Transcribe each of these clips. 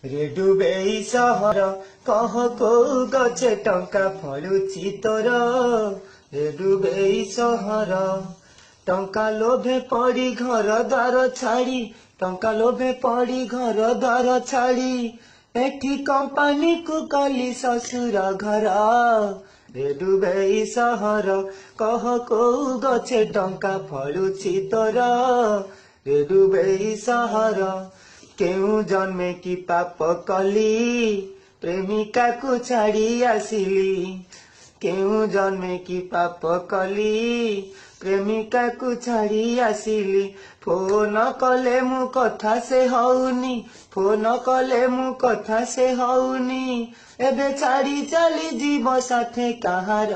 रे डुबेई सहर कह को गछे टंका फलुची तोर रे डुबेई सहर टंका लोभे पड़ी घर द्वार छाड़ी टंका लोभे पड़ी घर द्वार छाड़ी एठी कंपानी को कली ससुर घर रे डुबेई सहर कह को गछे टंका फलुची तोर रे डुबेई सहर केउ जन्मे की पाप कली प्रेमिका को छाड़ी आसिली केउ जन्मे की पाप कली प्रेमिका को छाड़ी आसिली फोन कले मु कथा से हौनी फोन कले मु कथा से हौनी एबे छाड़ी चली जीव साथे कहार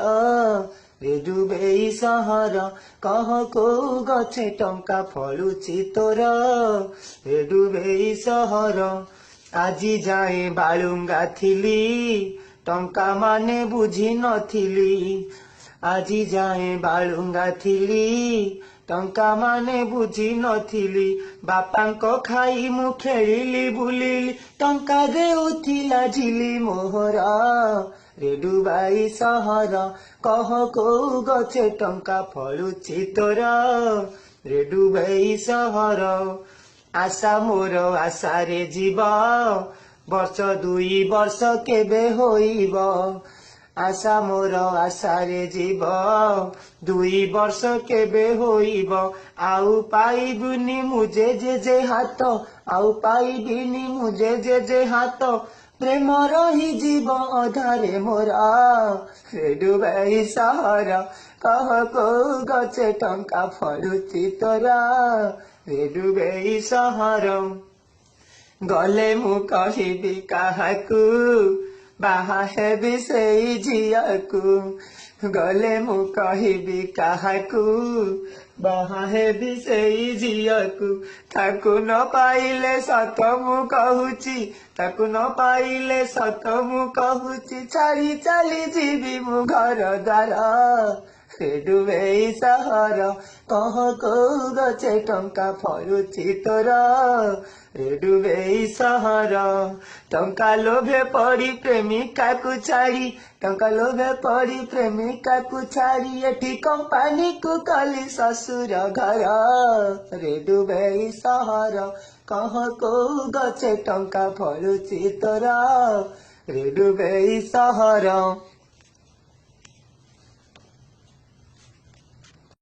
रे डुबेई सहर कह को गछे टंका फलुची तोर रे डुबेई सहर आजी जाए बालुंगा थिली टंका माने बुझी नथिली आजी जाए बालुंगा थिली टंका माने बुझी नथिली बापांको खाई मु खेलिली बुलिली टंका देउथिला झिली मोहरा रे डुबेई सहर कह को गछे टंका फलुची तोर रे डुबेई सहर आशा मोर आशा रे जीव वर्ष 2 वर्ष केबे होइब आशा मोर आशा रे जीव 2 वर्ष केबे होइब आउ पाइबुनी मुझे जे हाथ आउ पाइबिनी मुझे जे हाथ प्रेम रही जीव अधारे मोरा रे डुबेई सहर कह को गछे टंका फलुची तोरा रे डुबेई सहर गले मु कहिबी काहाकू बाहा हेबी सेई झियाकू गले मु कहिबी काहाकू बाहा हेबी सेई झियाकू ताकू न पाइले सत मु कहूची ताकू न पाइले सत मु कहूची छाड़ी चली जीवी मु घर द्वार रे डुबेई सहर कह को गछे टंका फलुची तोर रे डुबेई सहर टंका लोभे पड़ी प्रेमिका को छाड़ी टंका लोभे पड़ी प्रेमिका को छाड़ी एठी कंपानी को कली ससुर घर रे डुबेई सहर कह को गछे टंका फलुची तोर रे डुबेई सहर।